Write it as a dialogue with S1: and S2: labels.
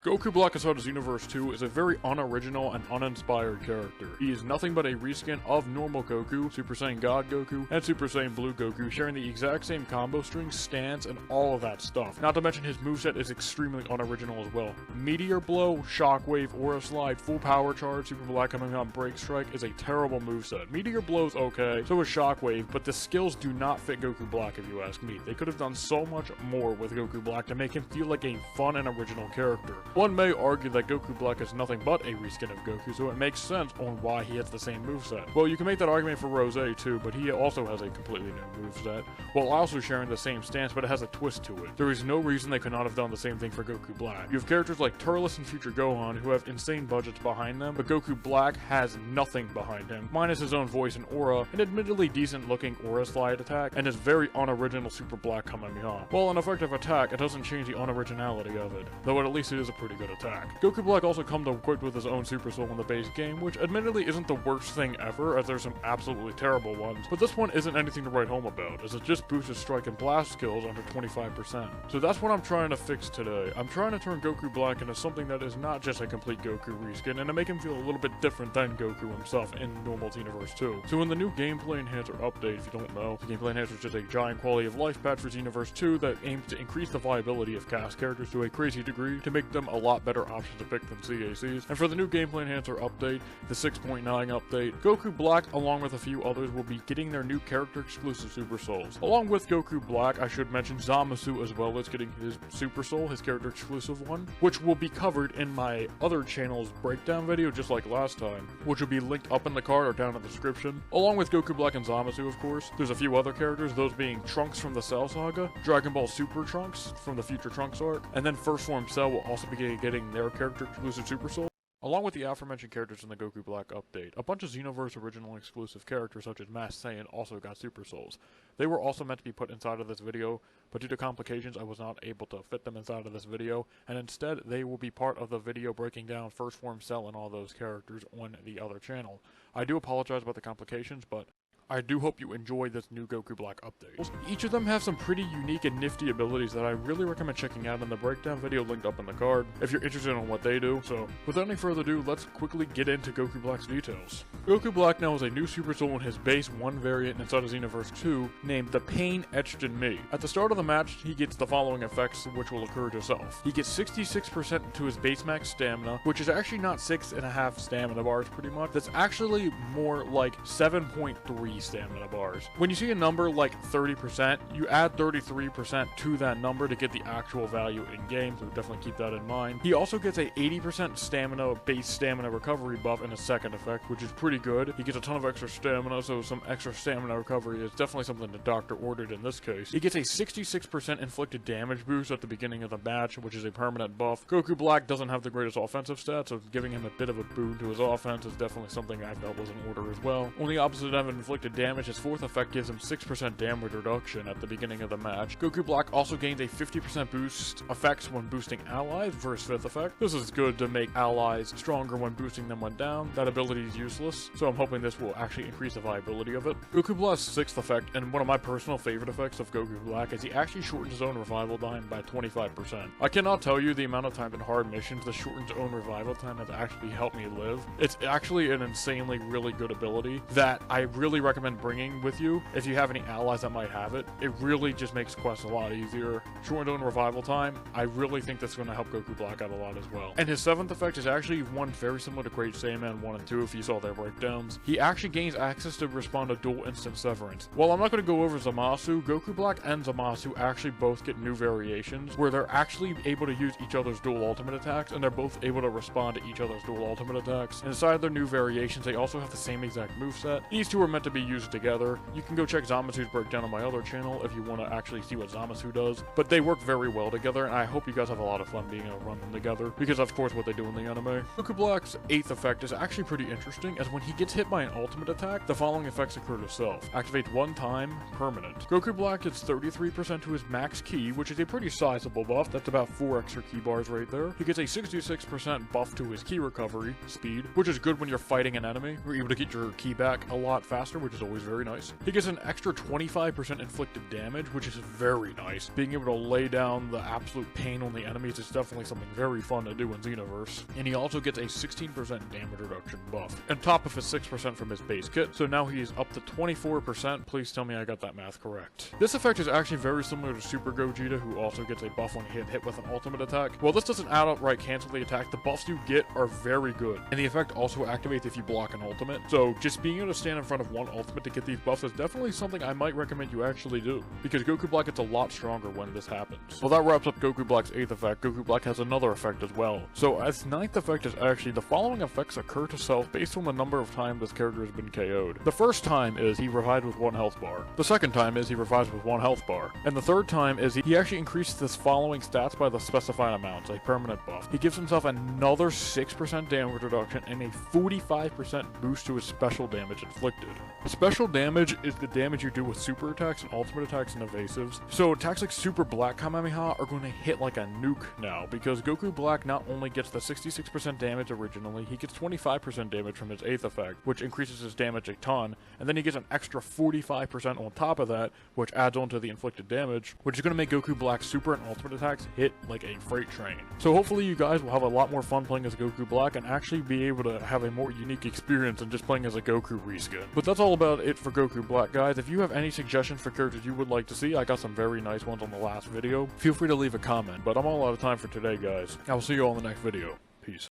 S1: Goku Black inside of Xenoverse 2 is a very unoriginal and uninspired character. He is nothing but a reskin of normal Goku, Super Saiyan God Goku, and Super Saiyan Blue Goku, sharing the exact same combo string, stance, and all of that stuff. Not to mention his moveset is extremely unoriginal as well. Meteor Blow, Shockwave, Aura Slide, Full Power Charge, Super Black coming on Break Strike is a terrible moveset. Meteor Blow's okay, so is Shockwave, but the skills do not fit Goku Black if you ask me. They could have done so much more with Goku Black to make him feel like a fun and original character. One may argue that Goku Black is nothing but a reskin of Goku, so it makes sense on why he has the same moveset. Well, you can make that argument for Rose too, but he also has a completely new moveset, while also sharing the same stance, but it has a twist to it. There is no reason they could not have done the same thing for Goku Black. You have characters like Turles and Future Gohan who have insane budgets behind them, but Goku Black has nothing behind him, minus his own voice and aura, an admittedly decent looking Aura Slide attack, and his very unoriginal Super Black Kamehameha. While an effective attack, it doesn't change the unoriginality of it, though at least it is a pretty good attack. Goku Black also comes equipped with his own Super Soul in the base game, which admittedly isn't the worst thing ever, as there's some absolutely terrible ones, but this one isn't anything to write home about, as it just boosts his strike and blast skills under 25%. So that's what I'm trying to fix today. I'm trying to turn Goku Black into something that is not just a complete Goku reskin, and to make him feel a little bit different than Goku himself in normal Xenoverse 2. So in the new Gameplay Enhancer update, if you don't know, the Gameplay Enhancer is just a giant quality of life patch for Xenoverse 2 that aims to increase the viability of cast characters to a crazy degree to make them a lot better options to pick than CACs. And for the new Gameplay Enhancer update, the 6.9 update, Goku Black, along with a few others, will be getting their new character-exclusive Super Souls. Along with Goku Black, I should mention Zamasu as well as getting his Super Soul, his character-exclusive one, which will be covered in my other channel's breakdown video, just like last time, which will be linked up in the card or down in the description. Along with Goku Black and Zamasu, of course, there's a few other characters, those being Trunks from the Cell Saga, Dragon Ball Super Trunks from the Future Trunks arc, and then First Form Cell will also be getting their character-exclusive Super Soul. Along with the aforementioned characters in the Goku Black update, a bunch of Xenoverse original exclusive characters such as Masked Saiyan also got Super Souls. They were also meant to be put inside of this video, but due to complications I was not able to fit them inside of this video, and instead they will be part of the video breaking down First Form Cell and all those characters on the other channel. I do apologize about the complications, but I do hope you enjoy this new Goku Black update. Each of them have some pretty unique and nifty abilities that I really recommend checking out in the breakdown video linked up in the card, if you're interested in what they do. So, without any further ado, let's quickly get into Goku Black's details. Goku Black now has a new Super Soul in his base 1 variant inside of Xenoverse 2, named the Pain Etched in Me. At the start of the match, he gets the following effects, which will occur to himself. He gets 66% to his base max stamina, which is actually not 6.5 stamina bars pretty much. That's actually more like 7.3 stamina bars. When you see a number like 30%, you add 33% to that number to get the actual value in game, so definitely keep that in mind. He also gets a 80% stamina base stamina recovery buff in a second effect, which is pretty good. He gets a ton of extra stamina, so some extra stamina recovery is definitely something the doctor ordered in this case. He gets a 66% inflicted damage boost at the beginning of the match, which is a permanent buff. Goku Black doesn't have the greatest offensive stats, so giving him a bit of a boon to his offense is definitely something I felt was in order as well. On the opposite end of inflicted damage, his fourth effect gives him 6% damage reduction at the beginning of the match. Goku Black also gains a 50% boost effects when boosting allies for his fifth effect. This is good to make allies stronger when boosting them when down. That ability is useless, so I'm hoping this will actually increase the viability of it. Goku Black's sixth effect, and one of my personal favorite effects of Goku Black, is he actually shortens his own revival time by 25%. I cannot tell you the amount of time in hard missions the shortened own revival time has actually helped me live. It's actually an insanely really good ability that I really recommend bringing with you if you have any allies that might have it. It really just makes quests a lot easier. Shortened own revival time, I really think that's going to help Goku Black out a lot as well. And his seventh effect is actually one very similar to Great Saiyaman 1 and 2 if you saw their breakdowns. He actually gains access to respond to dual instant severance. While I'm not going to go over Zamasu, Goku Black and Zamasu actually both get new variations where they're actually able to use each other's dual ultimate attacks, and they're both able to respond to each other's dual ultimate attacks. Inside their new variations, they also have the same exact moveset. These two are meant to be used together. You can go check Zamasu's breakdown on my other channel if you want to actually see what Zamasu does, but they work very well together, and I hope you guys have a lot of fun being able to run them together, because of course what they do in the anime. Goku Black's eighth effect is actually pretty interesting, as when he gets hit by an ultimate attack, the following effects occur to self. Activates one time, permanent. Goku Black gets 33% to his max ki, which is a pretty sizable buff. That's about 4 extra ki bars right there. He gets a 66% buff to his ki recovery, speed, which is good when you're fighting an enemy. You're able to get your ki back a lot faster, which is is always very nice. He gets an extra 25% inflicted damage, which is very nice. Being able to lay down the absolute pain on the enemies is definitely something very fun to do in Xenoverse. And he also gets a 16% damage reduction buff, on top of his 6% from his base kit, so now he's up to 24%. Please tell me I got that math correct. This effect is actually very similar to Super Gogeta, who also gets a buff when hit with an ultimate attack. While this doesn't outright cancel the attack, the buffs you get are very good, and the effect also activates if you block an ultimate, so just being able to stand in front of one ultimate to get these buffs is definitely something I might recommend you actually do, because Goku Black gets a lot stronger when this happens. Well, that wraps up Goku Black's 8th effect. Goku Black has another effect as well. So its 9th effect is actually the following effects occur to self based on the number of times this character has been KO'd. The first time is he revives with 1 health bar. The second time is he revives with 1 health bar. And the third time is he actually increases this following stats by the specified amounts, a permanent buff. He gives himself another 6% damage reduction and a 45% boost to his special damage inflicted. Special damage is the damage you do with super attacks and ultimate attacks and evasives. So attacks like Super Black Kamehameha are going to hit like a nuke now, because Goku Black not only gets the 66% damage originally, he gets 25% damage from his 8th effect, which increases his damage a ton, and then he gets an extra 45% on top of that, which adds on to the inflicted damage, which is going to make Goku Black's super and ultimate attacks hit like a freight train. So hopefully you guys will have a lot more fun playing as Goku Black and actually be able to have a more unique experience than just playing as a Goku reskin. But that's all about it for Goku Black, guys. If you have any suggestions for characters you would like to see, I got some very nice ones on the last video. Feel free to leave a comment, but I'm all out of time for today, guys. I will see you all in the next video. Peace.